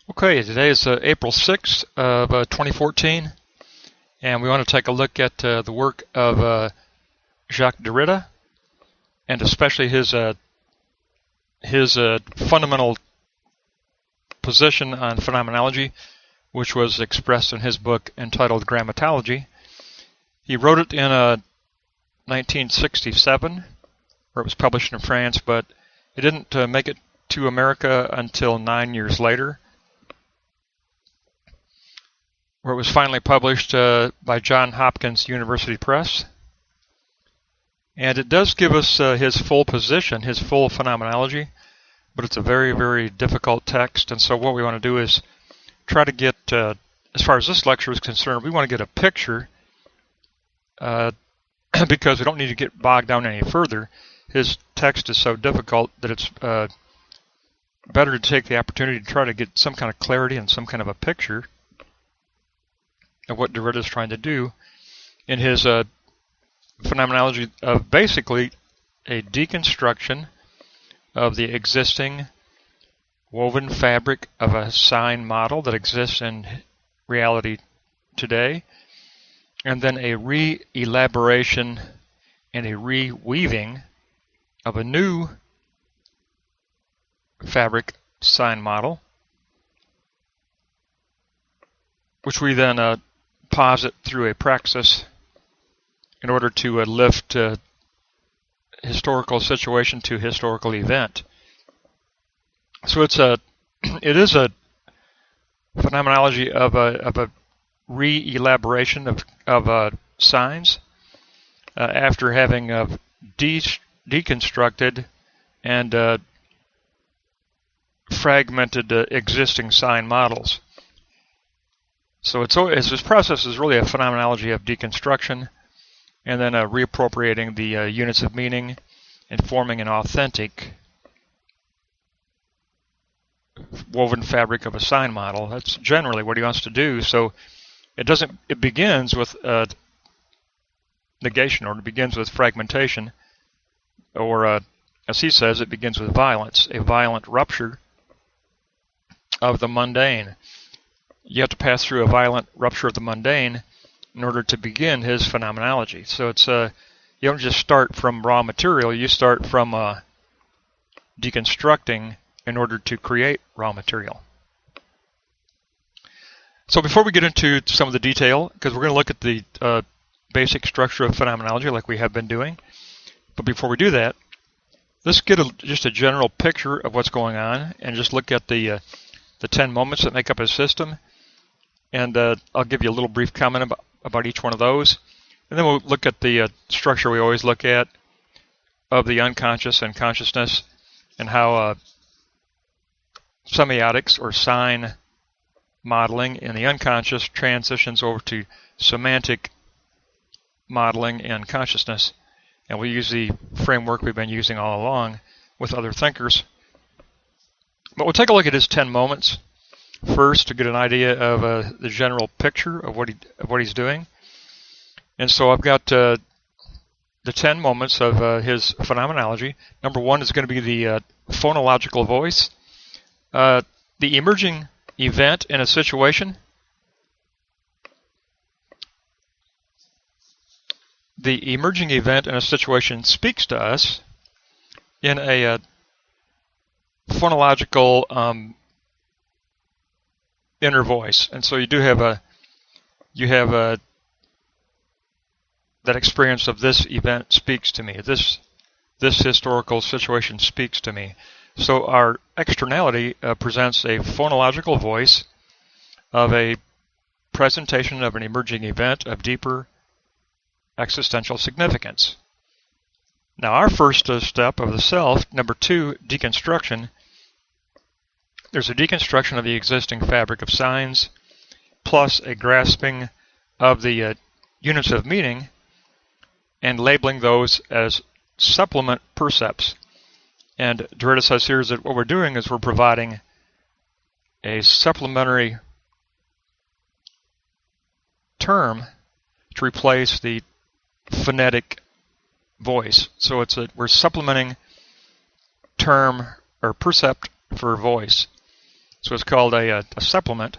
Okay, today is April 6th of 2014, and we want to take a look at the work of Jacques Derrida, and especially his fundamental position on phenomenology, which was expressed in his book entitled Grammatology. He wrote it in 1967, where it was published in France, but it didn't make it to America until 9 years later, where it was finally published by Johns Hopkins University Press. And it does give us his full position, his full phenomenology, but it's a very, very difficult text. And so what we want to do is try to get, as far as this lecture is concerned, we want to get a picture because we don't need to get bogged down any further. His text is so difficult that it's better to take the opportunity to try to get some kind of clarity and some kind of a picture of what Derrida is trying to do in his phenomenology of basically a deconstruction of the existing woven fabric of a sign model that exists in reality today, and then a re-elaboration and a reweaving of a new fabric sign model, which we then posit through a praxis in order to lift historical situation to historical event. So it is a phenomenology of a re-elaboration of signs after having deconstructed and fragmented existing sign models. So this process is really a phenomenology of deconstruction and then reappropriating the units of meaning and forming an authentic woven fabric of a sign model. That's generally what he wants to do. So it begins with negation, or it begins with fragmentation, or as he says, it begins with violence, a violent rupture of the mundane. You have to pass through a violent rupture of the mundane in order to begin his phenomenology. So it's you don't just start from raw material, you start from deconstructing in order to create raw material. So before we get into some of the detail, because we're going to look at the basic structure of phenomenology like we have been doing, but before we do that, let's get just a general picture of what's going on and just look at the 10 moments that make up his system. And I'll give you a little brief comment about each one of those. And then we'll look at the structure we always look at of the unconscious and consciousness, and how semiotics or sign modeling in the unconscious transitions over to semantic modeling in consciousness. And we use the framework we've been using all along with other thinkers. But we'll take a look at his 10 moments first to get an idea of the general picture of what he's doing. And so I've got the 10 moments of his phenomenology. Number one is going to be the phonological voice, the emerging event in a situation. The emerging event in a situation speaks to us in a phonological inner voice, and so you have that experience of this event speaks to me. This historical situation speaks to me. So our externality presents a phonological voice of a presentation of an emerging event of deeper existential significance. Now our first step of the self, number two, deconstruction. There's a deconstruction of the existing fabric of signs, plus a grasping of the units of meaning and labeling those as supplement percepts. And Derrida says here that what we're doing is we're providing a supplementary term to replace the phonetic voice. So we're supplementing term or percept for voice. So it's called a supplement.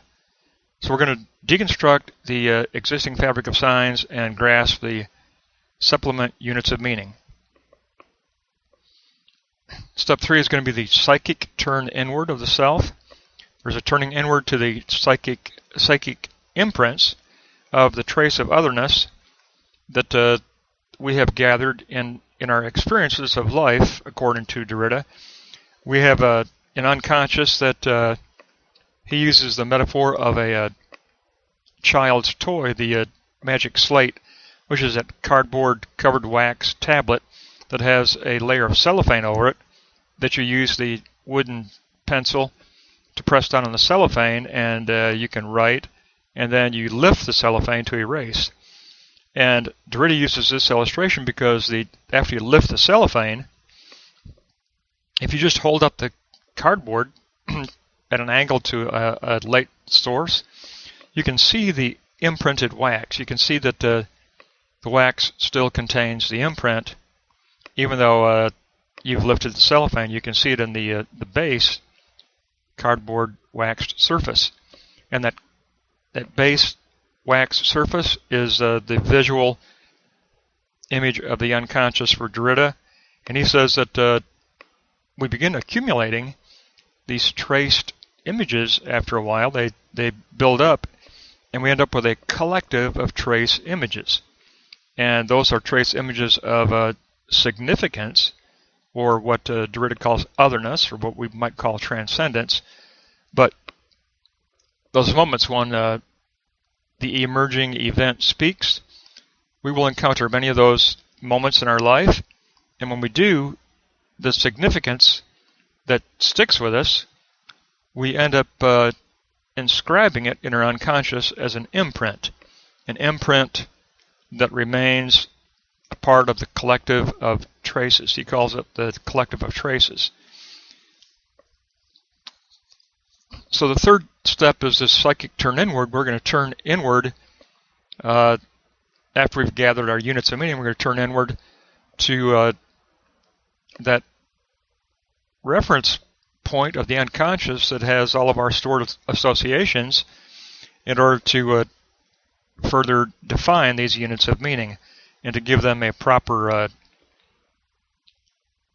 So we're going to deconstruct the existing fabric of signs and grasp the supplement units of meaning. Step 3 is going to be the psychic turn inward of the self. There's a turning inward to the psychic imprints of the trace of otherness that we have gathered in our experiences of life, according to Derrida. We have an unconscious that he uses the metaphor of a child's toy, the Magic Slate, which is a cardboard-covered wax tablet that has a layer of cellophane over it that you use the wooden pencil to press down on the cellophane, and you can write, and then you lift the cellophane to erase. And Derrida uses this illustration because after you lift the cellophane, if you just hold up the cardboard at an angle to a light source, you can see the imprinted wax. You can see that the wax still contains the imprint, even though you've lifted the cellophane. You can see it in the base cardboard waxed surface, and that base wax surface is the visual image of the unconscious for Derrida, and he says that we begin accumulating these traced images after a while. They build up, and we end up with a collective of trace images, and those are trace images of significance, or what Derrida calls otherness, or what we might call transcendence. But those moments when the emerging event speaks, we will encounter many of those moments in our life, and when we do, the significance that sticks with us, we end up inscribing it in our unconscious as an imprint that remains a part of the collective of traces. He calls it the collective of traces. So the third step is this psychic turn inward. We're going to turn inward after we've gathered our units of meaning. We're going to turn inward to that reference point of the unconscious that has all of our stored associations in order to further define these units of meaning and to give them a proper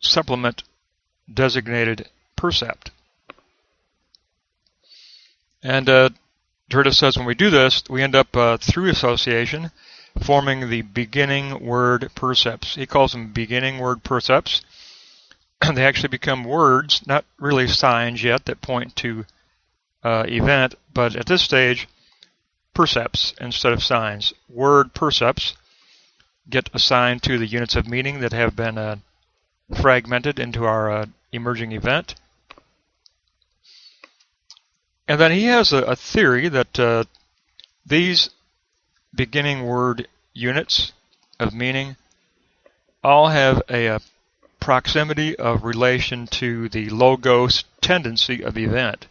supplement designated percept. And Derrida says when we do this, we end up through association forming the beginning word percepts. He calls them beginning word percepts. They actually become words, not really signs yet that point to event, but at this stage, percepts instead of signs. Word percepts get assigned to the units of meaning that have been fragmented into our emerging event. And then he has a theory that these beginning word units of meaning all have a proximity of relation to the logos tendency of event.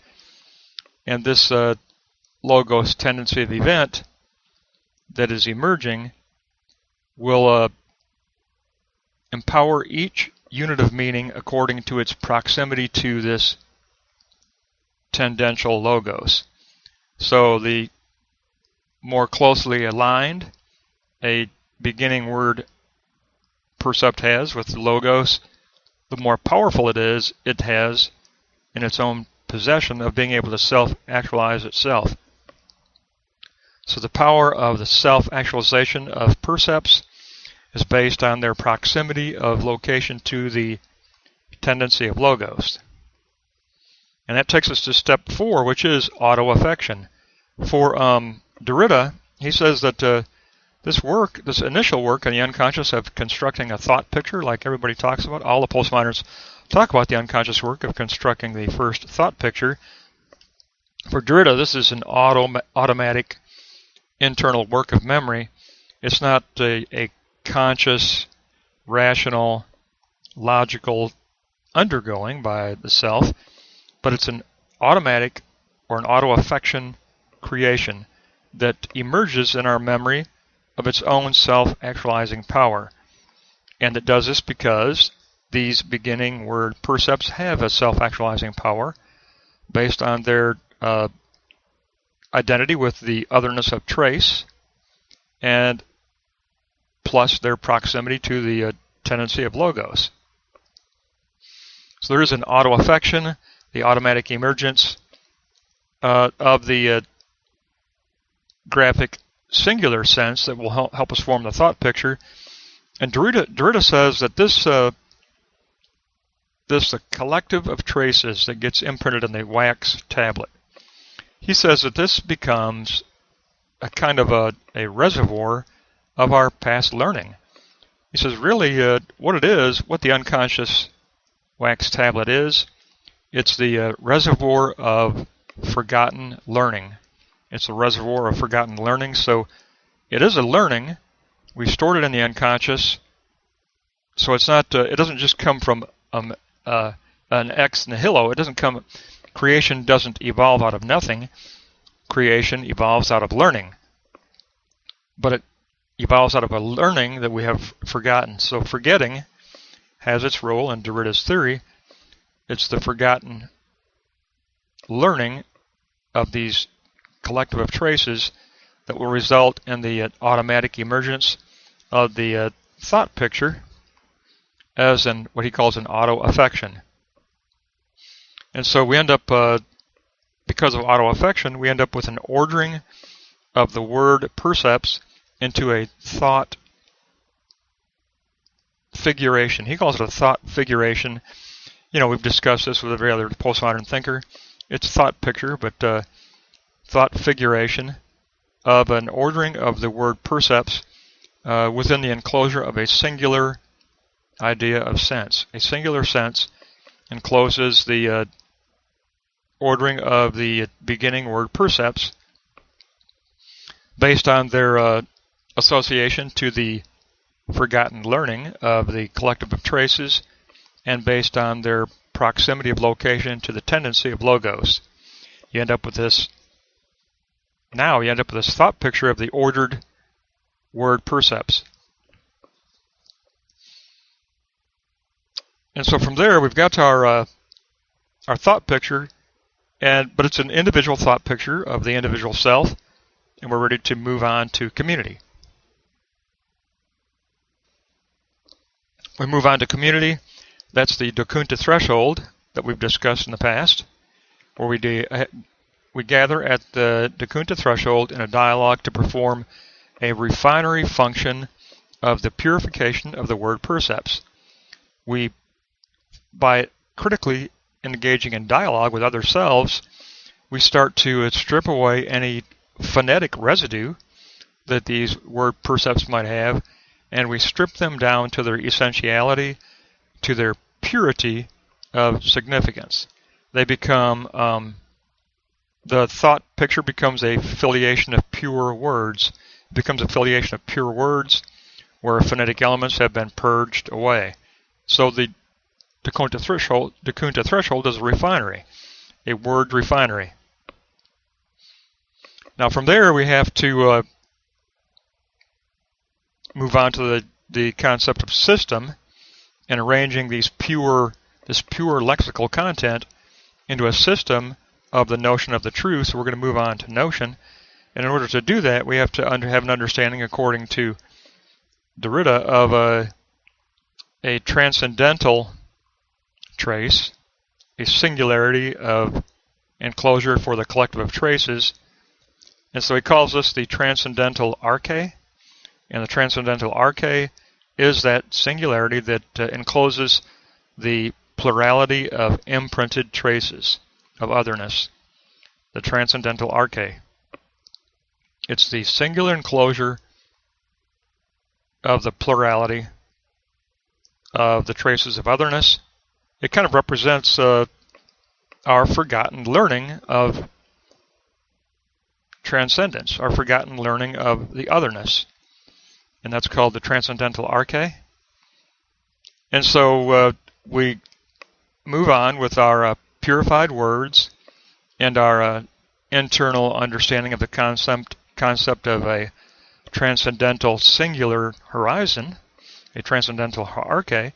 And this logos tendency of event that is emerging will empower each unit of meaning according to its proximity to this tendential logos. So the more closely aligned a beginning word percept has with the logos, the more powerful it has in its own possession of being able to self-actualize itself. So the power of the self-actualization of percepts is based on their proximity of location to the tendency of logos. And that takes us to step 4, which is auto-affection. For Derrida, he says that this initial work on the unconscious of constructing a thought picture, like everybody talks about, all the postmoderns talk about the unconscious work of constructing the first thought picture. For Derrida, this is an automatic internal work of memory. It's not a conscious, rational, logical undergoing by the self, but it's an automatic or an auto-affection creation that emerges in our memory of its own self-actualizing power. And it does this because these beginning word percepts have a self-actualizing power based on their identity with the otherness of trace, and plus their proximity to the tendency of logos. So there is an auto-affection, the automatic emergence of the graphic singular sense that will help us form the thought picture. And Derrida says that this the collective of traces that gets imprinted in the wax tablet. He says that this becomes a kind of a reservoir of our past learning. He says really what the unconscious wax tablet is, it's the reservoir of forgotten learning. It's a reservoir of forgotten learning, so it is a learning. We stored it in the unconscious, so it's not. It doesn't just come from an ex nihilo. It doesn't come. Creation doesn't evolve out of nothing. Creation evolves out of learning, but it evolves out of a learning that we have forgotten. So forgetting has its role in Derrida's theory. It's the forgotten learning of these collective of traces that will result in the automatic emergence of the thought picture as in what he calls an auto-affection. And so we end up, because of auto-affection, we end up with an ordering of the word percepts into a thought figuration. He calls it a thought figuration. You know, we've discussed this with every other postmodern thinker. It's thought picture, but thought figuration of an ordering of the word percepts within the enclosure of a singular idea of sense. A singular sense encloses the ordering of the beginning word percepts based on their association to the forgotten learning of the collective of traces and based on their proximity of location to the tendency of logos. You end up with this thought picture of the ordered word percepts. And so from there, we've got to our thought picture, but it's an individual thought picture of the individual self, and we're ready to move on to community. We move on to community. That's the Deconstruction threshold that we've discussed in the past, where we gather at the Deconstruction threshold in a dialogue to perform a refinery function of the purification of the word percepts. By critically engaging in dialogue with other selves, we start to strip away any phonetic residue that these word percepts might have, and we strip them down to their essentiality, to their purity of significance. They become, the thought picture becomes a filiation of pure words. It becomes a filiation of pure words where phonetic elements have been purged away. So the Deconstruction threshold is a refinery, a word refinery. Now from there we have to move on to the concept of system and arranging this pure lexical content into a system of the notion of the truth. So we're going to move on to notion. And in order to do that, we have to have an understanding, according to Derrida, of a transcendental trace, a singularity of enclosure for the collective of traces. And so he calls this the transcendental arche. And the transcendental arche is that singularity that encloses the plurality of imprinted traces of otherness. The transcendental arche. It's the singular enclosure of the plurality of the traces of otherness. It kind of represents our forgotten learning of transcendence, our forgotten learning of the otherness. And that's called the transcendental arche. And so we move on with our purified words and our internal understanding of the concept of a transcendental singular horizon, a transcendental arche,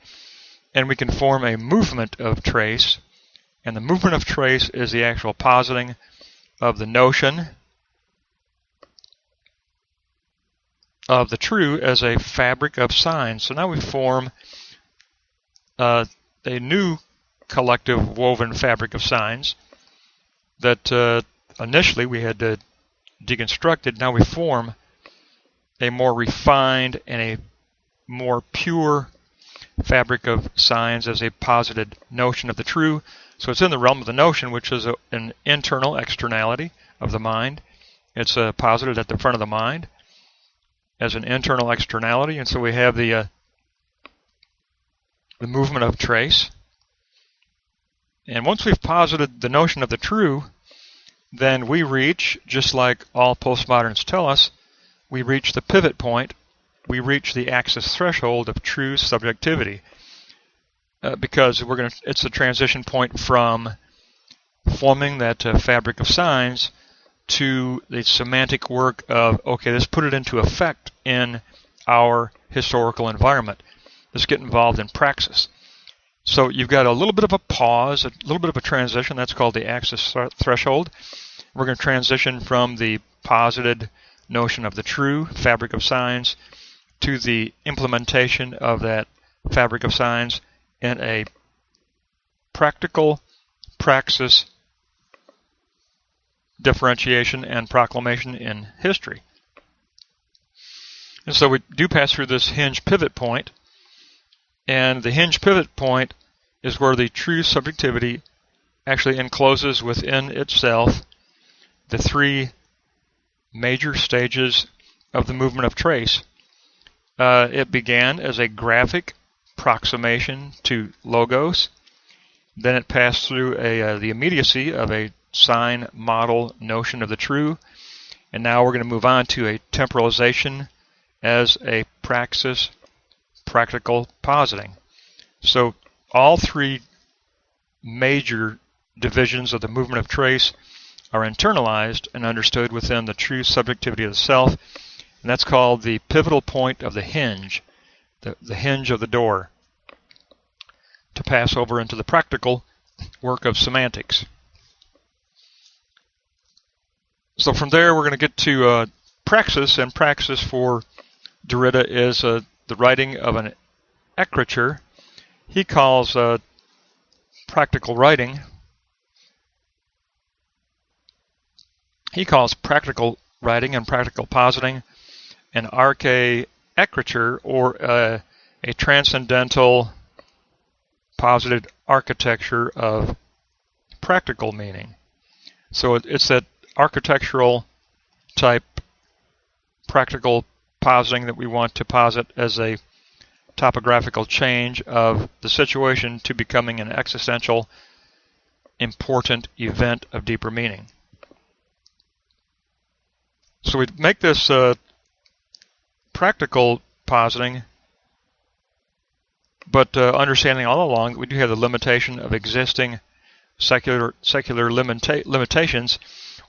and we can form a movement of trace And the movement of trace is the actual positing of the notion of the true as a fabric of signs. So now we form a new collective woven fabric of signs that initially we had to deconstruct it. Now we form a more refined and a more pure fabric of signs as a posited notion of the true. So it's in the realm of the notion, which is an internal externality of the mind. It's posited at the front of the mind as an internal externality, and so we have the movement of trace. And once we've posited the notion of the true, then we reach, just like all postmoderns tell us, we reach the pivot point. We reach the axis threshold of true subjectivity, because it's a transition point from forming that fabric of signs to the semantic work of, okay, let's put it into effect in our historical environment. Let's get involved in praxis. So you've got a little bit of a pause, a little bit of a transition. That's called the axis threshold. We're going to transition from the posited notion of the true fabric of signs to the implementation of that fabric of signs in a practical praxis differentiation and proclamation in history. And so we do pass through this hinge pivot point, and the hinge pivot point is where the true subjectivity actually encloses within itself the three major stages of the movement of trace. It began as a graphic approximation to logos. Then it passed through the immediacy of a sign model notion of the true. And now we're going to move on to a temporalization as a praxis practical positing. So all three major divisions of the movement of trace are internalized and understood within the true subjectivity of the self. And that's called the pivotal point of the hinge, the hinge of the door, to pass over into the practical work of semantics. So from there, we're going to get to praxis, and praxis for Derrida is the writing of an écriture. He calls practical writing. He calls practical writing and practical positing an arche écriture, or a transcendental posited architecture of practical meaning. So it's that architectural type practical positing that we want to posit as a topographical change of the situation to becoming an existential, important event of deeper meaning. So we make this practical positing, but understanding all along that we do have the limitation of existing secular limitations,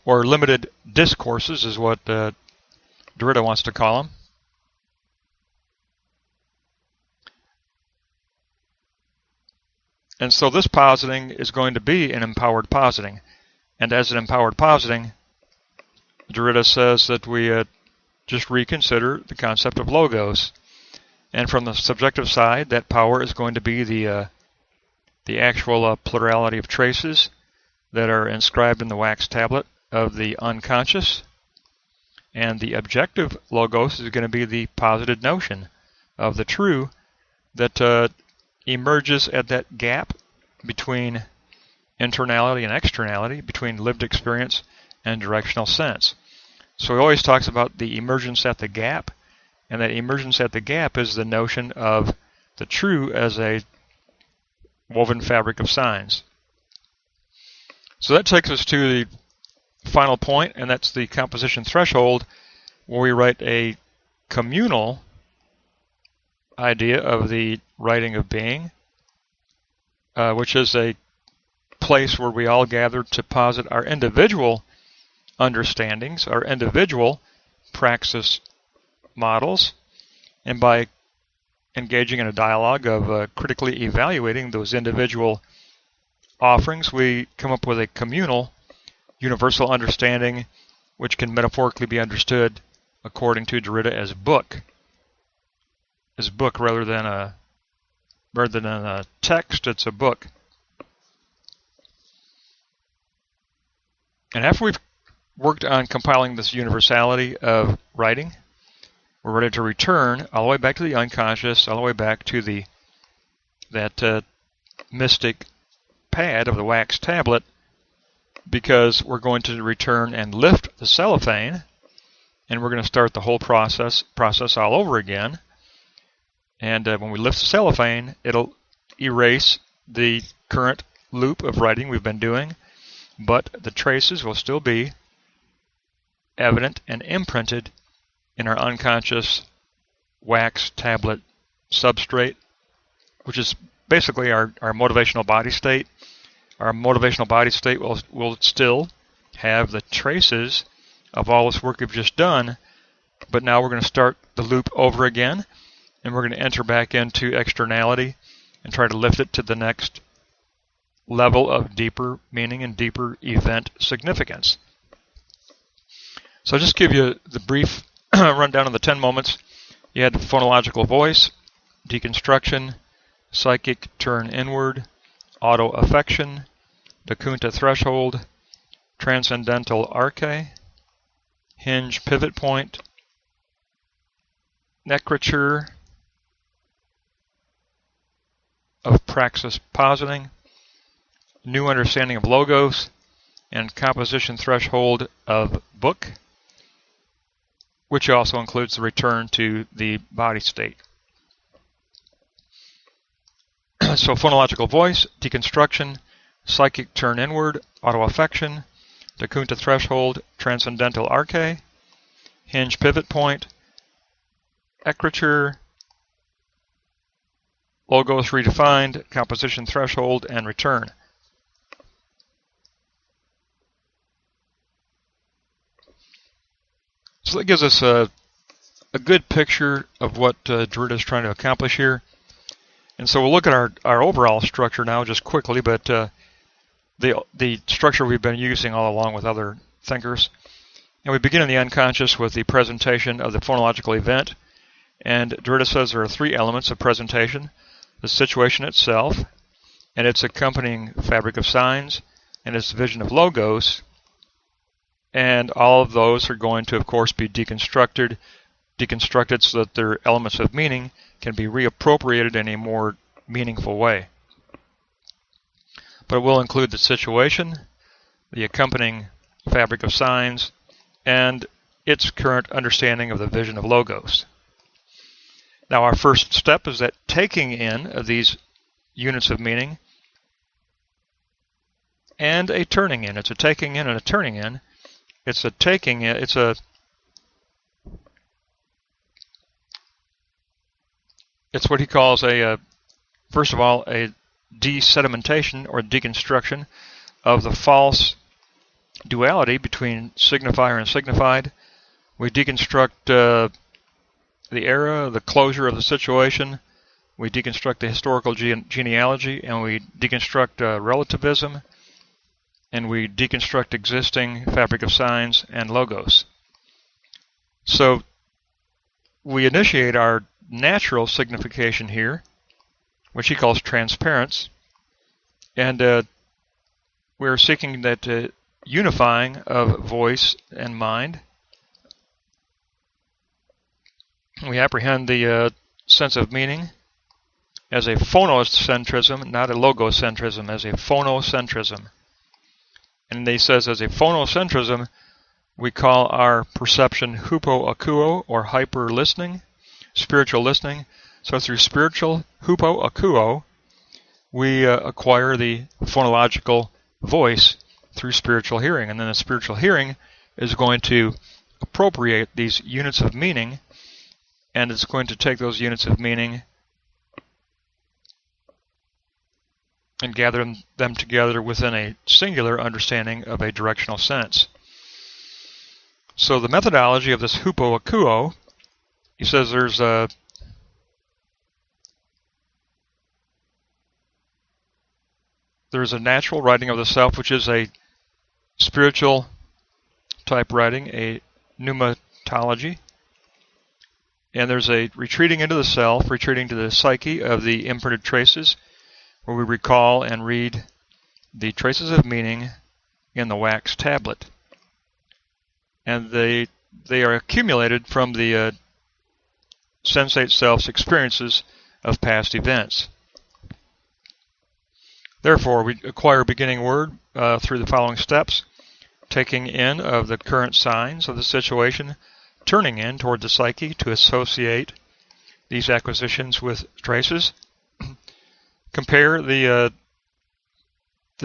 or limited discourses is what Derrida wants to call them. And so this positing is going to be an empowered positing. And as an empowered positing, Derrida says that we just reconsider the concept of logos. And from the subjective side, that power is going to be the actual plurality of traces that are inscribed in the wax tablet of the unconscious. And the objective logos is going to be the posited notion of the true that emerges at that gap between internality and externality, between lived experience and directional sense. So he always talks about the emergence at the gap, and that emergence at the gap is the notion of the true as a woven fabric of signs. So that takes us to the final point, and that's the composition threshold, where we write a communal idea of the writing of being, which is a place where we all gather to posit our individual understandings, our individual praxis models, and by engaging in a dialogue of critically evaluating those individual offerings, we come up with a communal universal understanding, which can metaphorically be understood, according to Derrida, as book. As book rather than a text, it's a book. And after we've worked on compiling this universality of writing, we're ready to return all the way back to the unconscious, all the way back to that mystic pad of the wax tablet, because we're going to return and lift the cellophane, and we're going to start the whole process all over again. And when we lift the cellophane, it'll erase the current loop of writing we've been doing, but the traces will still be evident and imprinted in our unconscious wax tablet substrate, which is basically our motivational body state. Our motivational body state will still have the traces of all this work we've just done, but now we're going to start the loop over again, and we're going to enter back into externality and try to lift it to the next level of deeper meaning and deeper event significance. So I'll just give you the brief rundown of the 10 moments. You had phonological voice, deconstruction, psychic turn inward, auto-affection, Dekunta threshold, transcendental arche, hinge pivot point, necrature of praxis positing, new understanding of logos, and composition threshold of book, which also includes the return to the body state. So phonological voice, deconstruction, psychic turn inward, auto-affection, Dekunta threshold, transcendental arche, hinge pivot point, ecrature, logos redefined, composition threshold, and return. So that gives us a good picture of what Derrida is trying to accomplish here. And so we'll look at our overall structure now just quickly, but the structure we've been using all along with other thinkers. And we begin in the unconscious with the presentation of the phonological event. And Derrida says there are 3 elements of presentation: the situation itself, and its accompanying fabric of signs, and its vision of logos. And all of those are going to, of course, be deconstructed so that their elements of meaning can be reappropriated in a more meaningful way. But it will include the situation, the accompanying fabric of signs, and its current understanding of the vision of logos. Now, our first step is that taking in of these units of meaning and a turning in. It's a taking in and a turning in. It's a taking in. It's what he calls first of all, a desedimentation or deconstruction of the false duality between signifier and signified. We deconstruct the era, the closure of the situation. We deconstruct the historical genealogy, and we deconstruct relativism, and we deconstruct existing fabric of signs and logos. So we initiate our natural signification here, which he calls transparence, and we're seeking that unifying of voice and mind. We apprehend the sense of meaning as a phonocentrism, not a logocentrism, as a phonocentrism. And he says as a phonocentrism, we call our perception hupo-akuo, or hyper-listening, spiritual listening. So through spiritual hupo-akuo, we acquire the phonological voice through spiritual hearing. And then the spiritual hearing is going to appropriate these units of meaning, and it's going to take those units of meaning and gather them together within a singular understanding of a directional sense. So the methodology of this hupo-akuo, he says there's there's a natural writing of the self, which is a spiritual type writing, a pneumatology. And there's a retreating into the self, retreating to the psyche of the imprinted traces, where we recall and read the traces of meaning in the wax tablet. And they are accumulated from the sensate self's experiences of past events. Therefore, we acquire beginning word through the following steps: taking in of the current signs of the situation, turning in toward the psyche to associate these acquisitions with traces, compare the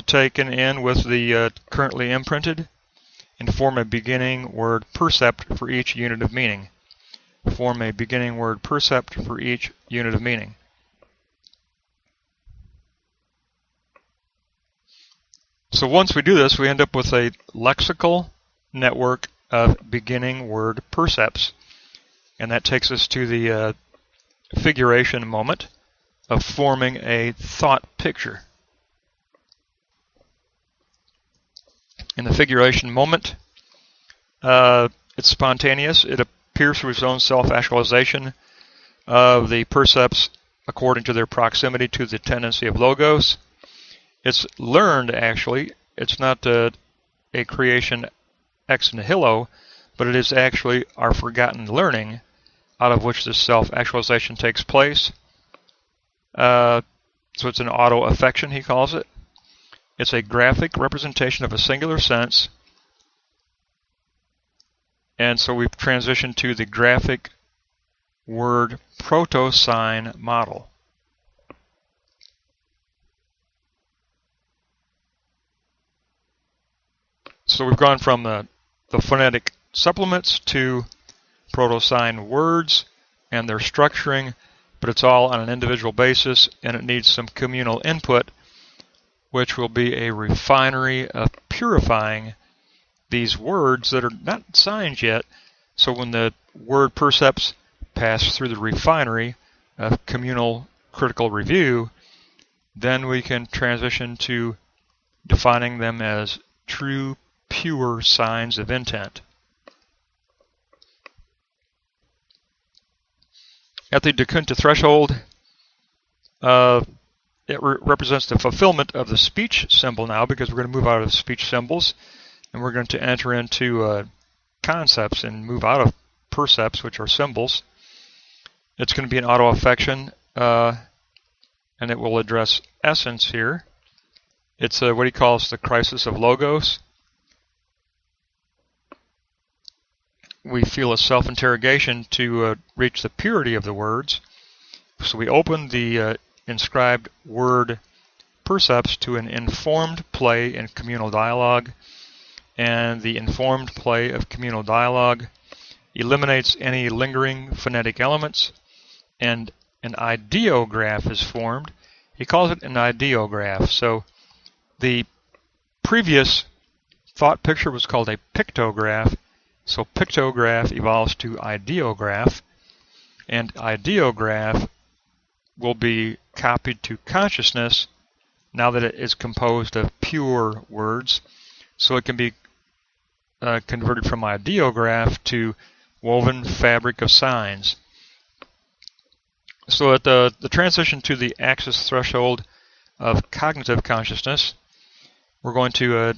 taken in with the currently imprinted, and form a beginning word percept for each unit of meaning. Form a beginning word percept for each unit of meaning. So once we do this, we end up with a lexical network of beginning word percepts. And that takes us to the figuration moment of forming a thought picture. In the figuration moment, it's spontaneous. It appears through its own self-actualization of the percepts according to their proximity to the tendency of logos. It's learned, actually. It's not a creation ex nihilo, but it is actually our forgotten learning out of which this self-actualization takes place. So it's an auto-affection, he calls it. It's a graphic representation of a singular sense. And so we've transitioned to the graphic word proto-sign model. So we've gone from the phonetic supplements to proto-sign words and their structuring, but it's all on an individual basis, and it needs some communal input, which will be a refinery of purifying these words that are not signs yet. So when the word percepts pass through the refinery of communal critical review, then we can transition to defining them as true, pure signs of intent. At the Deconstruction threshold, it represents the fulfillment of the speech symbol now, because we're going to move out of speech symbols and we're going to enter into concepts and move out of percepts, which are symbols. It's going to be an auto-affection, and it will address essence here. It's what he calls the crisis of logos. We feel a self-interrogation to reach the purity of the words. So we open the inscribed word percepts to an informed play in communal dialogue, and the informed play of communal dialogue eliminates any lingering phonetic elements, and an ideograph is formed. He calls it an ideograph. So the previous thought picture was called a pictograph. So pictograph evolves to ideograph, and ideograph will be copied to consciousness now that it is composed of pure words. So it can be converted from ideograph to woven fabric of signs. So at the transition to the axis threshold of cognitive consciousness, we're going to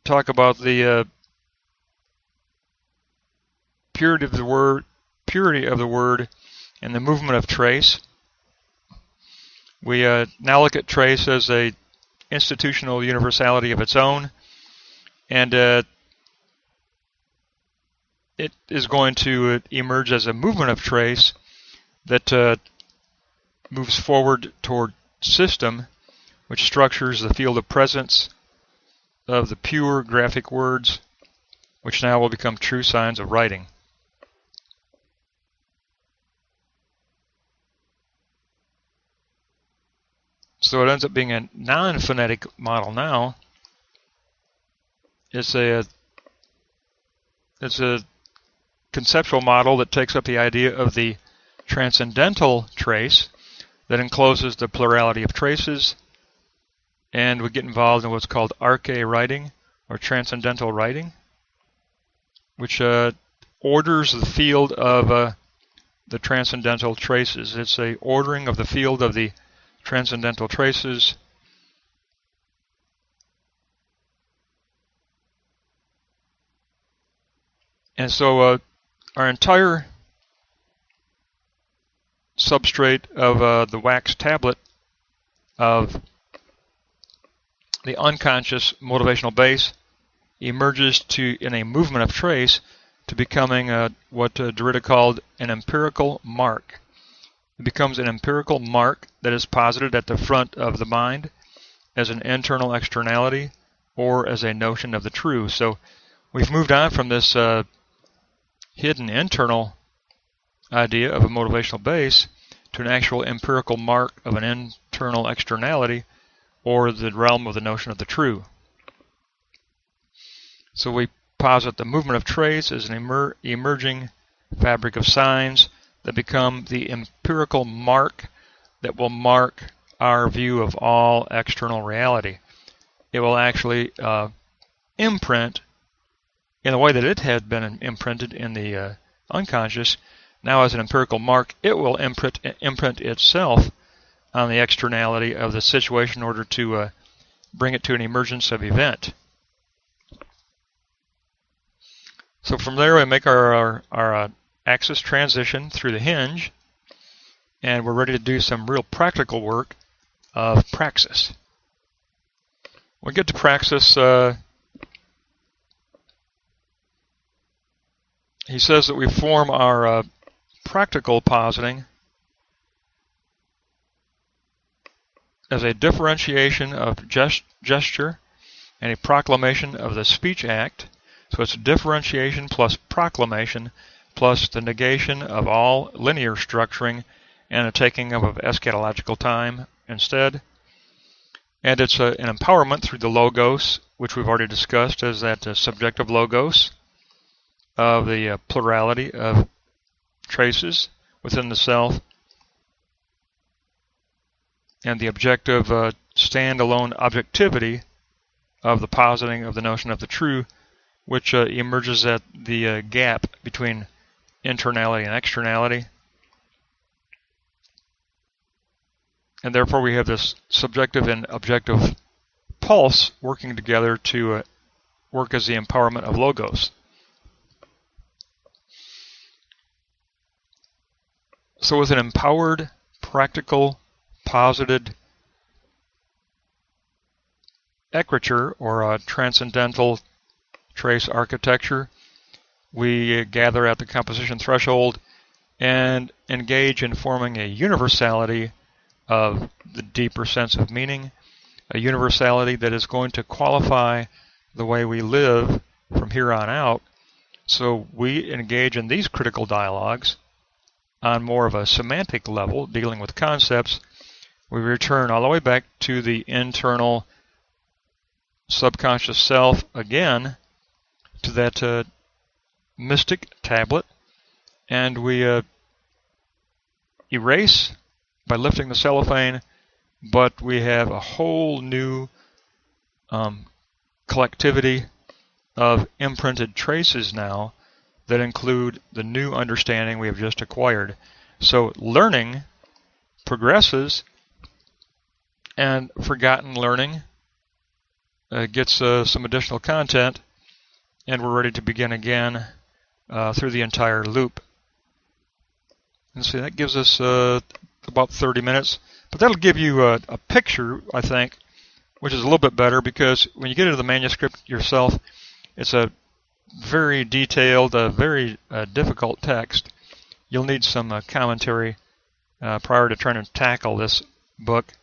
talk about the purity of the word, and the movement of trace. We now look at trace as a institutional universality of its own, and it is going to emerge as a movement of trace that moves forward toward system, which structures the field of presence of the pure graphic words, which now will become true signs of writing. So it ends up being a non-phonetic model now. It's a conceptual model that takes up the idea of the transcendental trace, that encloses the plurality of traces, and we get involved in what's called arche writing, or transcendental writing, which orders the field of the transcendental traces. It's a ordering of the field of the transcendental traces. And so our entire substrate of the wax tablet of the unconscious motivational base emerges in a movement of trace to becoming what Derrida called an empirical mark. It becomes an empirical mark that is posited at the front of the mind as an internal externality or as a notion of the true. So we've moved on from this hidden internal idea of a motivational base to an actual empirical mark of an internal externality or the realm of the notion of the true. So we posit the movement of trace as an emerging fabric of signs that become the empirical mark that will mark our view of all external reality. It will actually imprint in the way that it had been imprinted in the unconscious. Now as an empirical mark, it will imprint itself on the externality of the situation in order to bring it to an emergence of event. So from there we make our axis transition through the hinge, and we're ready to do some real practical work of praxis. When we get to praxis, he says that we form our practical positing as a differentiation of gesture and a proclamation of the speech act. So it's differentiation plus proclamation plus the negation of all linear structuring and a taking of eschatological time instead. And it's an empowerment through the logos, which we've already discussed as that subjective logos of the plurality of traces within the self, and the objective standalone objectivity of the positing of the notion of the true, which emerges at the gap between internality and externality. And therefore we have this subjective and objective pulse working together to work as the empowerment of logos. So with an empowered, practical, posited écriture, or a transcendental trace architecture, we gather at the composition threshold and engage in forming a universality of the deeper sense of meaning, a universality that is going to qualify the way we live from here on out. So we engage in these critical dialogues on more of a semantic level, dealing with concepts. We return all the way back to the internal subconscious self again, to that mystic tablet, and we erase by lifting the cellophane, but we have a whole new collectivity of imprinted traces now that include the new understanding we have just acquired. So learning progresses, and forgotten learning gets some additional content, and we're ready to begin again through the entire loop. And so that gives us about 30 minutes, but that'll give you a picture, I think, which is a little bit better, because when you get into the manuscript yourself, it's a very detailed, very difficult text. You'll need some commentary prior to trying to tackle this book,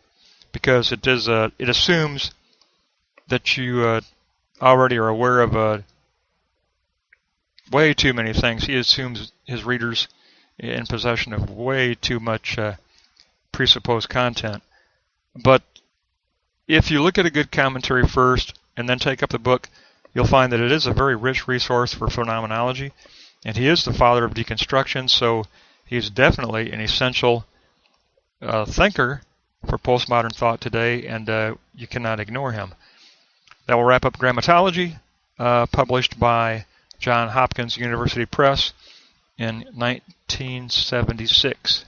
because it assumes that you already are aware of way too many things. He assumes his readers in possession of way too much presupposed content. But if you look at a good commentary first and then take up the book, you'll find that it is a very rich resource for phenomenology, and he is the father of deconstruction, so he's definitely an essential thinker for postmodern thought today, and you cannot ignore him. That will wrap up Grammatology, published by Johns Hopkins University Press in 1976.